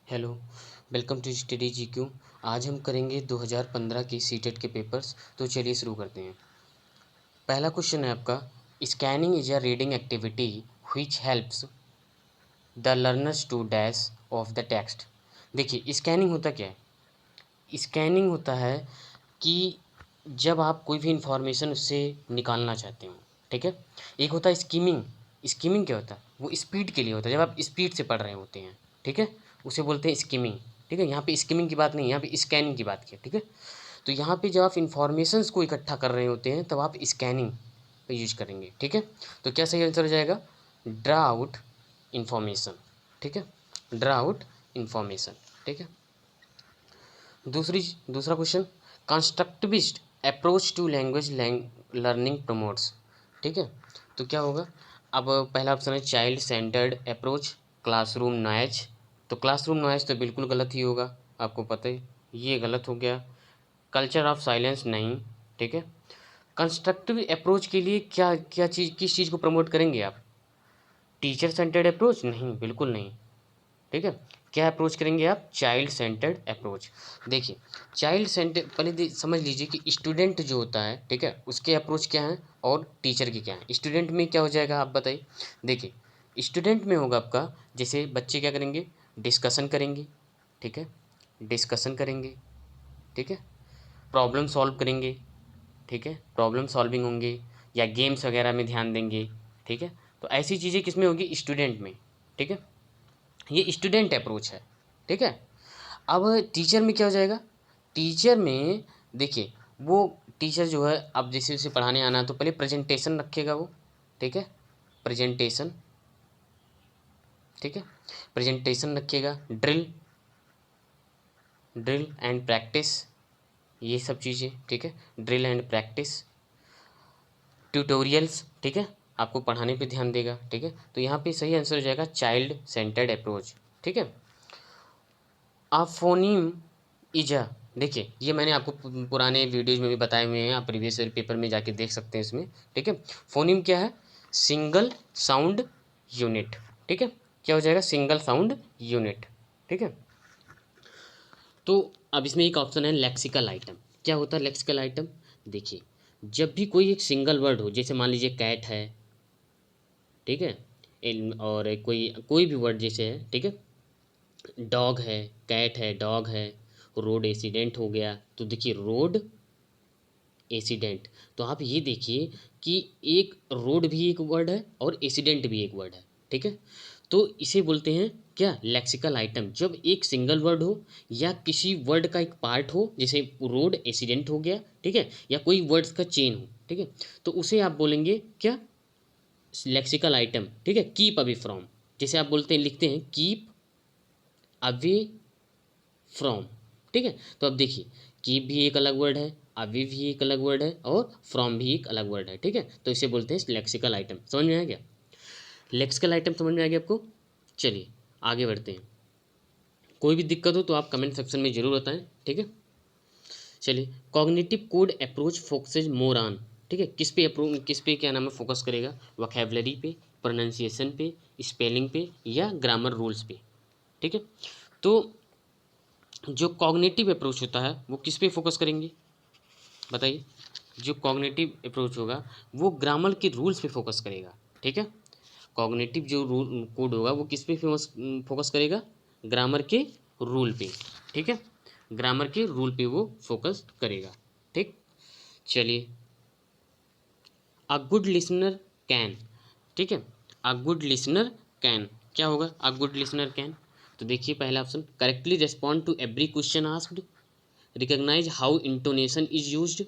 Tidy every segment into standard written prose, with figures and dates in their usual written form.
Hello, welcome to study GQ. आज हम करेंगे 2015 की सीटेट के पेपर्स। तो चलिए शुरू करते हैं। पहला क्वेश्चन है आपका, scanning is a reading activity which helps the learners to dash of the text. देखिए, स्कैनिंग होता क्या है? स्कैनिंग होता है कि जब आप कोई भी इंफॉर्मेशन उससे निकालना चाहते हो, ठीक है। एक होता है स्कीमिंग। स्कीमिंग क्या होता है? वो स्पीड के लिए होता है, जब आप स्पीड से पढ़ रहे होते हैं, ठीक है, उसे बोलते हैं स्कीमिंग। ठीक है, यहाँ पे स्कीमिंग की बात नहीं, यहाँ पे स्कैनिंग की बात की है, ठीक है। तो यहाँ पे जब आप इंफॉर्मेशंस को इकट्ठा कर रहे होते हैं तब आप स्कैनिंग का यूज करेंगे, ठीक है। तो क्या सही आंसर हो जाएगा? ड्रा आउट इंफॉर्मेशन, ठीक है, ड्रा आउट इंफॉर्मेशन, ठीक है। दूसरा question, constructivist approach to language learning promotes, ठीक है। तो क्या होगा? अब पहला ऑप्शन है child centred approach, classroom noise. तो क्लासरूम नॉइज तो बिल्कुल गलत ही होगा, आपको पता है, ये गलत हो गया। कल्चर ऑफ साइलेंस नहीं, ठीक है। कंस्ट्रक्टिव अप्रोच के लिए क्या क्या चीज़, किस चीज़ को प्रमोट करेंगे आप? टीचर सेंटर्ड अप्रोच नहीं, बिल्कुल नहीं, ठीक है। क्या अप्रोच करेंगे आप? Child centred approach. देखिए, चाइल्ड सेंटर पहले समझ लीजिए कि स्टूडेंट जो होता है, ठीक है, उसके अप्रोच क्या है और टीचर की क्या है। स्टूडेंट में क्या हो जाएगा आप बताइए। देखिए, स्टूडेंट में होगा आपका, जैसे बच्चे क्या करेंगे? डिस्कशन करेंगे, ठीक है, डिस्कशन करेंगे, ठीक है, प्रॉब्लम सॉल्व करेंगे, ठीक है, प्रॉब्लम सॉल्विंग होंगे, या गेम्स वगैरह में ध्यान देंगे, ठीक है। तो ऐसी चीज़ें किस में होगी? स्टूडेंट में, ठीक है। ये स्टूडेंट अप्रोच है, ठीक है। अब टीचर में क्या हो जाएगा? टीचर में देखिए, वो टीचर जो है, अब जैसे उसे पढ़ाने आना तो पहले प्रेजेंटेशन रखेगा वो, ठीक है, प्रेजेंटेशन, ठीक है, प्रेजेंटेशन रखिएगा, ड्रिल, ड्रिल एंड प्रैक्टिस, ये सब चीज़ें, ठीक है, ड्रिल एंड प्रैक्टिस, ट्यूटोरियल्स, ठीक है, आपको पढ़ाने पे ध्यान देगा, ठीक है। तो यहाँ पे सही आंसर हो जाएगा चाइल्ड सेंटर्ड अप्रोच, ठीक है। फोनीम इज अ, देखिए, ये मैंने आपको पुराने वीडियोज में भी बताए हुए हैं, आप प्रीवियस ईयर पेपर में जाके देख सकते हैं इसमें, ठीक है। फोनीम क्या है? सिंगल साउंड यूनिट, ठीक है। क्या हो जाएगा? सिंगल साउंड यूनिट, ठीक है। तो अब इसमें एक ऑप्शन है लेक्सिकल आइटम। क्या होता है लेक्सिकल आइटम? देखिए, जब भी कोई एक सिंगल वर्ड हो, जैसे मान लीजिए कैट है, ठीक है, और कोई कोई भी वर्ड जैसे है, ठीक है, डॉग है, कैट है, डॉग है, रोड एक्सीडेंट हो गया, तो देखिए रोड एक्सीडेंट। तो आप ये देखिए कि एक रोड भी एक वर्ड है और एक्सीडेंट भी एक वर्ड है, ठीक है। तो इसे बोलते हैं क्या? Lexical item. जब एक सिंगल वर्ड हो या किसी वर्ड का एक पार्ट हो, जैसे रोड एक्सीडेंट हो गया, ठीक है, या कोई वर्ड्स का चेन हो, ठीक है, तो उसे आप बोलेंगे क्या? लेक्सिकल आइटम, ठीक है। कीप अवे फ्रॉम, जैसे आप बोलते हैं, लिखते हैं कीप अवे फ्रॉम, ठीक है। तो अब देखिए, कीप भी एक अलग वर्ड है, अवे भी एक अलग वर्ड है, और फ्रॉम भी एक अलग वर्ड है, ठीक है। तो इसे बोलते हैं लेक्सिकल आइटम। समझ में आ गया? लेक्सिकल आइटम समझ में आ गया आपको? चलिए आगे बढ़ते हैं। कोई भी दिक्कत हो तो आप कमेंट सेक्शन में जरूर बताएं, ठीक है। चलिए, cognitive code approach focuses more on, ठीक है, किस पे क्या नाम है फोकस करेगा? वोकैबुलरी पे, प्रोनाउंसिएशन पे, स्पेलिंग पे, या ग्रामर रूल्स पे, ठीक है। तो जो कॉग्निटिव अप्रोच होता है वो किस पे फोकस करेंगे बताइए? जो कॉग्निटिव अप्रोच होगा वो ग्रामर के रूल्स पे फोकस करेगा, ठीक है। कॉग्निटिव जो रूल कोड होगा वो किस पे फोकस करेगा? ग्रामर के रूल पे, ठीक है, ग्रामर के रूल पे वो फोकस करेगा, ठीक। चलिए, अ गुड लिसनर कैन, ठीक है, अ गुड लिसनर कैन, क्या होगा? A good listener can. तो देखिए, पहला option, correctly respond to every question asked, recognise how intonation is used,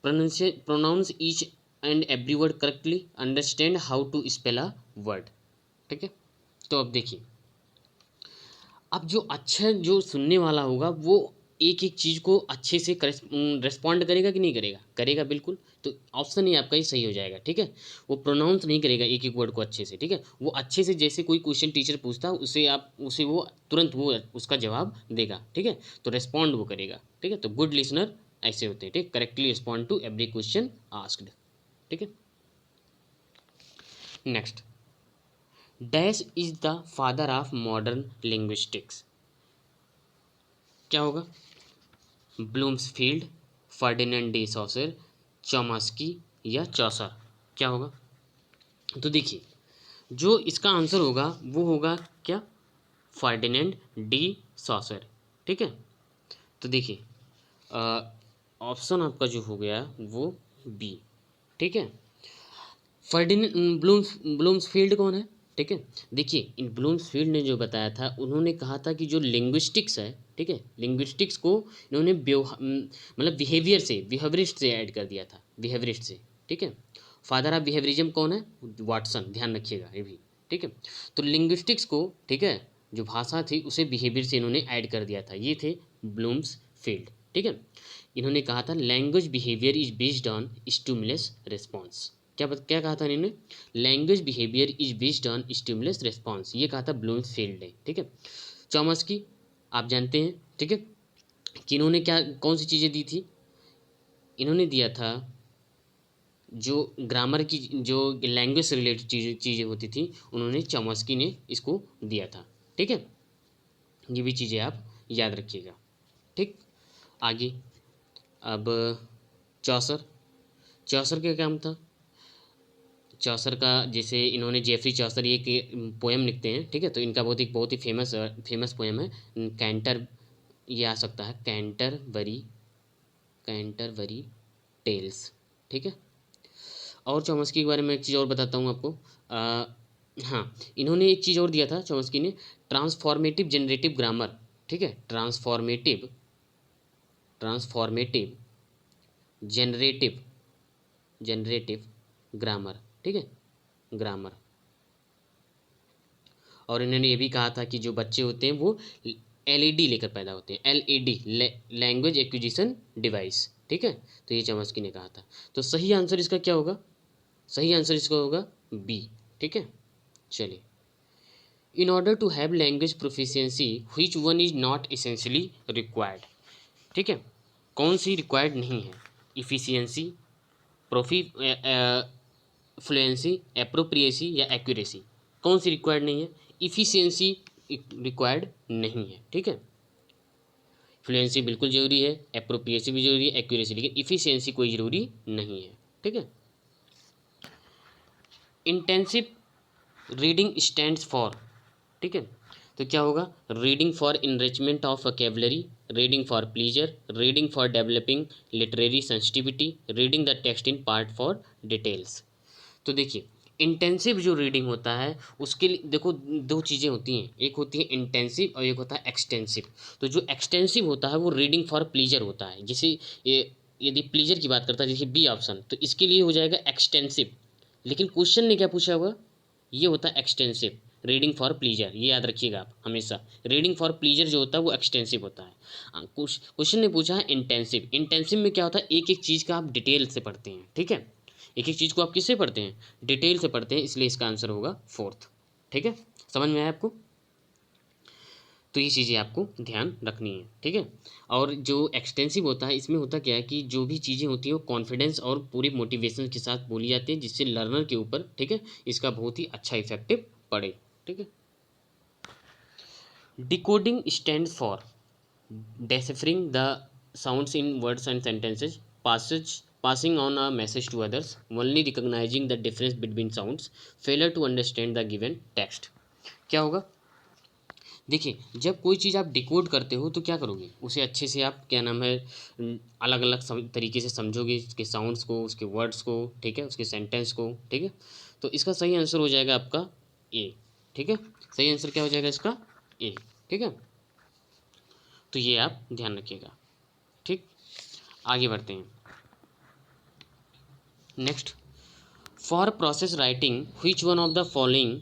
pronounce each and every word correctly, understand how to spell a word, ठीक है। तो अब देखिए, अब जो अच्छा जो सुनने वाला होगा वो एक एक चीज़ को अच्छे से रेस्पॉन्ड करेगा कि नहीं करेगा? करेगा, बिल्कुल। तो ऑप्शन ही आपका ही सही हो जाएगा, ठीक है। वो प्रोनाउंस नहीं करेगा एक एक वर्ड को अच्छे से, ठीक है। वो अच्छे से, जैसे कोई क्वेश्चन टीचर पूछता है उसे वो तुरंत वो उसका जवाब देगा, ठीक है। तो रेस्पॉन्ड वो करेगा, ठीक है। तो गुड लिसनर ऐसे होते हैं, ठीक, correctly respond to every question asked, ठीक है। Next, dash is the father of modern linguistics. क्या होगा? Bloomsfield, Ferdinand de Saussure, Chomsky या चौसर। क्या होगा? तो देखिए, जो इसका आंसर होगा वो होगा क्या? Ferdinand de saucer. ठीक है, तो देखिए ऑप्शन आपका जो हो गया वो बी। ठीक है, फर्डिनेंड ब्लूम्सफील्ड कौन है? ठीक है, देखिए इन ब्लूम्सफील्ड ने जो बताया था, उन्होंने कहा था कि जो लिंग्विस्टिक्स है, ठीक है, लिंग्विस्टिक्स को इन्होंने मतलब बिहेवियरिस्ट से ऐड कर दिया था, बिहेवियरिस्ट से। ठीक है, फादर ऑफ बिहेवियरिज्म कौन है? वाटसन, ध्यान रखिएगा ये भी। ठीक है, तो लिंग्विस्टिक्स को, ठीक है, जो भाषा थी उसे बिहेवियर से इन्होंने ऐड कर दिया था, ये थे ब्लूम्सफील्ड। ठीक है, इन्होंने कहा था language behaviour is based on stimulus response. क्या कहा था इन्होंने? Language behaviour is based on stimulus response, ये कहा था ब्लूमफील्ड ने। ठीक है, चॉम्स्की आप जानते हैं, ठीक है, कि इन्होंने क्या कौन सी चीज़ें दी थी? इन्होंने दिया था जो ग्रामर की, जो लैंग्वेज से रिलेटेड चीज़ें होती थी, उन्होंने चॉम्स्की ने इसको दिया था। ठीक है, ये भी चीज़ें आप याद रखिएगा। ठीक, आगे अब चौसर। चौसर का काम था? चौसर का, जैसे इन्होंने जेफरी चौसर ये एक पोएम लिखते हैं। ठीक है, तो इनका बहुत ही फेमस पोएम है कैंटर, ये आ सकता है कैंटरबरी टेल्स। ठीक है, और चॉम्स्की के बारे में एक चीज़ और बताता हूँ आपको। हाँ, इन्होंने एक चीज़ और दिया था चॉम्स्की ने, ट्रांसफॉर्मेटिव जनरेटिव ग्रामर। ठीक है, ट्रांसफॉर्मेटिव जनरेटिव ग्रामर। ठीक है, ग्रामर। और इन्होंने ये भी कहा था कि जो बच्चे होते हैं वो एलईडी लेकर पैदा होते हैं, एलईडी, लैंग्वेज एक्विजिशन डिवाइस। ठीक है, तो ये चॉम्स्की ने कहा था। तो सही आंसर इसका क्या होगा? सही आंसर इसका होगा बी। ठीक है, चलिए, in order to have language proficiency which one is not essentially required. ठीक है, कौन सी रिक्वायर्ड नहीं है? इफिशियंसी, प्रोफी फ्लुएंसी, एप्रोप्रिएसी या एक्यूरेसी। कौन सी रिक्वायर्ड नहीं है? इफिशियंसी रिक्वायर्ड नहीं है। ठीक है, फ्लुएंसी बिल्कुल जरूरी है, एप्रोप्रिएसी भी जरूरी है, एक्यूरेसी, लेकिन इफिशियंसी कोई जरूरी नहीं है। ठीक है, इंटेंसिव रीडिंग स्टैंड्स फॉर। ठीक है, तो क्या होगा? Reading for enrichment of vocabulary, reading for pleaser, reading for developing literary sensitivity, reading the text in part for details. तो देखिए, इंटेंसिव जो रीडिंग होता है उसके लिए देखो दो चीज़ें होती हैं, एक होती है इंटेंसिव और एक होता है एक्सटेंसिव। तो जो एक्सटेंसिव होता है वो रीडिंग फॉर प्लीजर होता है, जैसे ये यदि प्लीजर की बात करता है जैसे बी ऑप्शन, तो इसके लिए हो जाएगा एक्सटेंसिव। लेकिन क्वेश्चन ने क्या पूछा हुआ? ये होता है एक्सटेंसिव, रीडिंग फॉर प्लीजर, ये याद रखिएगा आप हमेशा। रीडिंग फॉर प्लीजर जो होता है वो एक्सटेंसिव होता है। क्वेश्चन ने पूछा है इंटेंसिव। इंटेंसिव में क्या होता है? एक एक चीज़ का आप डिटेल से पढ़ते हैं। ठीक है, एक एक चीज़ को आप किससे पढ़ते हैं? डिटेल से पढ़ते हैं, इसलिए इसका आंसर होगा फोर्थ। ठीक है, समझ में आया आपको? तो ये चीज़ें आपको ध्यान रखनी है। ठीक है, और जो एक्सटेंसिव होता है इसमें होता क्या है कि जो भी चीज़ें होती हैं वो कॉन्फिडेंस और पूरी मोटिवेशन के साथ बोली जाती है, जिससे लर्नर के ऊपर, ठीक है, इसका बहुत ही अच्छा इफेक्टिव पड़े। ठीक है, decoding stand for deciphering the sounds in words and sentences, passing on a message to others, only recognizing the difference between sounds, failure to understand the given text। क्या होगा? देखिए, जब कोई चीज़ आप डिकोड करते हो तो क्या करोगे? उसे अच्छे से आप, क्या नाम है, अलग अलग तरीके से समझोगे, उसके साउंड्स को, उसके वर्ड्स को, ठीक है, उसके सेंटेंस को। ठीक है, तो इसका सही आंसर हो जाएगा आपका ए। ठीक है, सही आंसर क्या हो जाएगा इसका? ए। ठीक है, तो ये आप ध्यान रखिएगा। ठीक, आगे बढ़ते हैं। Next, for process writing which one of the following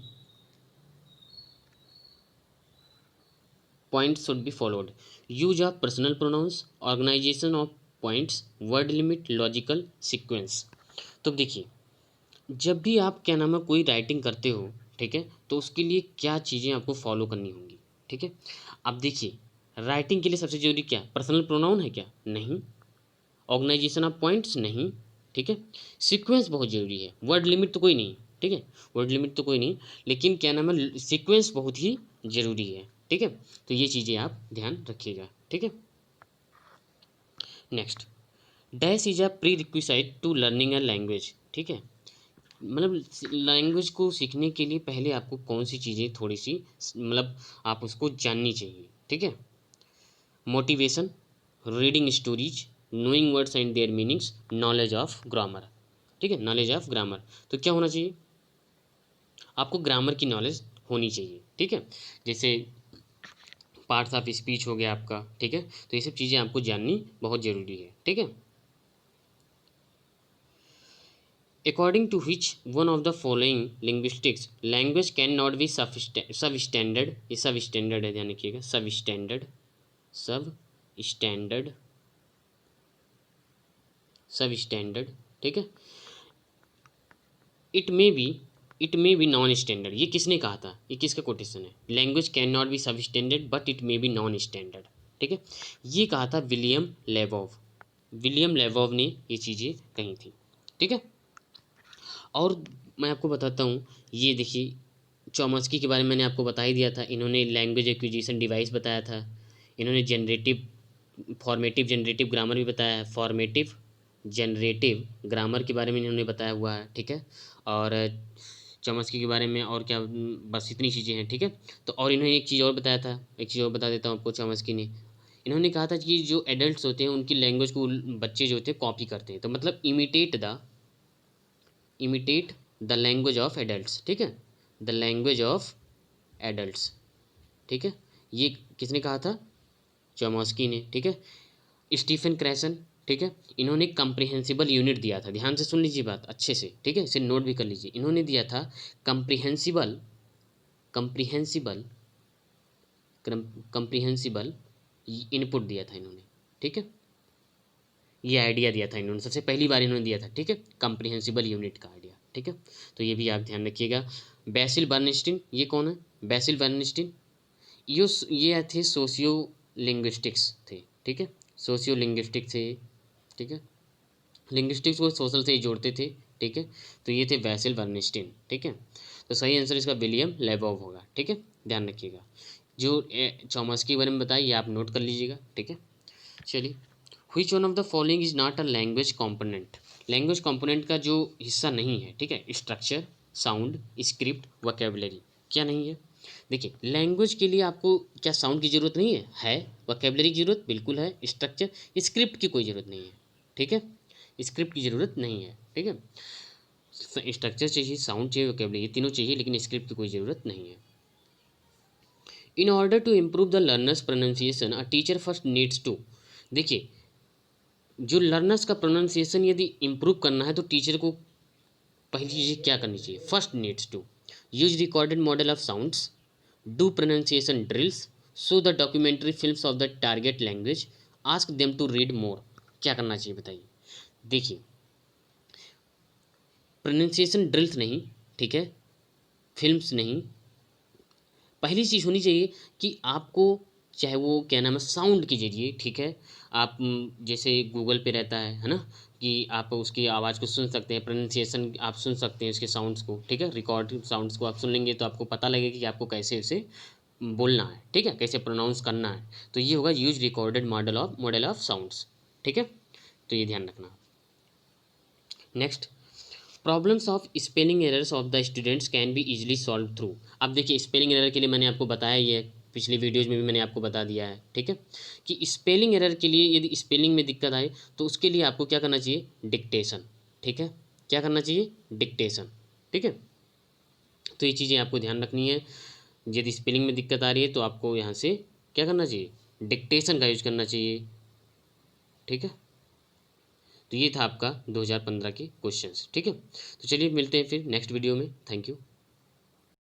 points should be followed? Use of personal pronouns, organisation of points, word limit, logical sequence. तो देखिए, जब भी आप, क्या नाम है, कोई राइटिंग करते हो, ठीक है, तो उसके लिए क्या चीज़ें आपको फॉलो करनी होंगी? ठीक है, अब देखिए, राइटिंग के लिए सबसे जरूरी क्या? पर्सनल प्रोनाउन है क्या? नहीं। Organisation of points? नहीं। ठीक है, सीक्वेंस बहुत जरूरी है। वर्ड लिमिट तो कोई नहीं, ठीक है, वर्ड लिमिट तो कोई नहीं, लेकिन क्या नाम है, सीक्वेंस बहुत ही ज़रूरी है। ठीक है, तो ये चीज़ें आप ध्यान रखिएगा। ठीक है, next, dash is a prerequisite to learning a language. ठीक है, मतलब लैंग्वेज को सीखने के लिए पहले आपको कौन सी चीज़ें थोड़ी सी मतलब आप उसको जाननी चाहिए। ठीक है, motivation, reading stories, knowing words and there meanings, knowledge of grammar. ठीक है, नॉलेज ऑफ ग्रामर, तो क्या होना चाहिए, आपको ग्रामर की नॉलेज होनी चाहिए। ठीक है, जैसे पार्ट्स ऑफ स्पीच हो गया आपका। ठीक है, तो ये सब चीज़ें आपको जाननी बहुत ज़रूरी है। ठीक है, according to which one of the following linguistics language can not be substandard, ये सब स्टैंडर्ड है, ध्यान रखिएगा, सब स्टैंडर्ड, सब स्टैंडर्ड, सब स्टैंडर्ड। ठीक है, it may be, it may be non standard, ये किसने कहा था, ये किसका कोटेशन है, लैंग्वेज कैन नॉट बी सब standard but it may be non standard. ठीक है, ये कहा था विलियम लेबोव, विलियम लेबोव ने ये चीज़ें कही थी। ठीक है, और मैं आपको बताता हूँ, ये देखिए चॉमस्की के बारे में मैंने आपको बता ही दिया था, इन्होंने लैंग्वेज एक्विजिशन डिवाइस बताया था, इन्होंने जनरेटिव फॉर्मेटिव जनरेटिव ग्रामर भी बताया है, फॉर्मेटिव जनरेटिव ग्रामर के बारे में इन्होंने बताया हुआ है। ठीक है, और चॉमस्की के बारे में और क्या, बस इतनी चीज़ें हैं। ठीक है, तो और इन्होंने एक चीज़ और बताया था, एक चीज़ और बता देता हूँ आपको, चॉमस्की ने इन्होंने कहा था कि जो एडल्ट्स होते हैं उनकी लैंग्वेज को बच्चे जो होते हैं कॉपी करते हैं, तो मतलब imitate the language of adults. ठीक है, द लैंग्वेज ऑफ एडल्ट्स। ठीक है, ये किसने कहा था, चॉमस्की ने। ठीक है, स्टीफन क्रैसन, ठीक है, इन्होंने कंप्रिहेंसिबल यूनिट दिया था, ध्यान से सुन लीजिए बात अच्छे से। ठीक है, इसे नोट भी कर लीजिए, इन्होंने दिया था कंप्रिहेंसिबल, कंप्रिहेंसिबल, कंप्रिहेंसिबल इनपुट दिया था इन्होंने। ठीक है, ये आइडिया दिया था इन्होंने, सबसे पहली बार इन्होंने दिया था। ठीक है, कंप्रिहेंसिबल यूनिट का आइडिया। ठीक है, तो ये भी आप ध्यान रखिएगा। बेसिल बर्नस्टीन, ये कौन है, बेसिल बर्नस्टीन, ये थे सोशियो लिंग्विस्टिक्स थे। ठीक है, सोशियो लिंग्विस्टिक थे। ठीक है, लिंग्विस्टिक्स को सोशल से ही जोड़ते थे। ठीक है, तो ये थे बेसिल बर्नस्टीन। ठीक है, तो सही आंसर इसका विलियम लेबोव होगा। ठीक है, ध्यान रखिएगा, जो चॉमस्की के बारे में बताया ये आप नोट कर लीजिएगा। ठीक है, चलिए, which one of the following is not a language component, language component का जो हिस्सा नहीं है। ठीक है, स्ट्रक्चर, साउंड, स्क्रिप्ट, वोकैबुलरी, क्या नहीं है, देखिए लैंग्वेज के लिए आपको क्या साउंड की ज़रूरत नहीं है, वोकैबुलरी की ज़रूरत बिल्कुल है, स्ट्रक्चर, स्क्रिप्ट की कोई ज़रूरत नहीं है। ठीक है, स्क्रिप्ट की ज़रूरत नहीं है। ठीक है, स्ट्रक्चर चाहिए, साउंड चाहिए, वोकैबुलरी, ये तीनों चाहिए, लेकिन स्क्रिप्ट की कोई ज़रूरत नहीं है। In order to improve the learners pronunciation a teacher first needs to, देखिए जो लर्नर्स का प्रोनाउंसिएशन यदि इम्प्रूव करना है तो टीचर को पहली चीज़ क्या करनी चाहिए, first needs to use recorded model of sounds, do pronunciation drills, show the documentary films of the target language, ask them to read more, क्या करना चाहिए बताइए। देखिए प्रोनाउंसिएशन ड्रिल्स नहीं, ठीक है, फिल्म्स नहीं, पहली चीज़ होनी चाहिए कि आपको चाहे वो क्या नाम है साउंड के जरिए, ठीक है, आप जैसे गूगल पे रहता है ना, कि आप उसकी आवाज़ को सुन सकते हैं, प्रोनाउंसिएशन आप सुन सकते हैं उसके साउंड्स को। ठीक है, रिकॉर्ड साउंड्स को आप सुन लेंगे तो आपको पता लगेगा कि आपको कैसे उसे बोलना है। ठीक है, कैसे प्रोनाउंस करना है, तो ये होगा use recorded model of sounds. ठीक है, तो ये ध्यान रखना। Next, problems of spelling errors of the students can be easily solve through, अब देखिए स्पेलिंग एरर के लिए मैंने आपको बताया ही है, पिछली वीडियोज़ में भी मैंने आपको बता दिया है। ठीक है, कि स्पेलिंग एरर के लिए यदि स्पेलिंग में दिक्कत आए तो उसके लिए आपको क्या करना चाहिए, डिक्टेशन। ठीक है, क्या करना चाहिए, डिक्टेशन। ठीक है, तो ये चीज़ें आपको ध्यान रखनी है, यदि स्पेलिंग में दिक्कत आ रही है तो आपको यहाँ से क्या करना चाहिए, डिक्टेशन का यूज करना चाहिए। ठीक है, तो ये था आपका 2015 के क्वेश्चंस। ठीक है, तो चलिए मिलते हैं फिर नेक्स्ट वीडियो में, थैंक यू।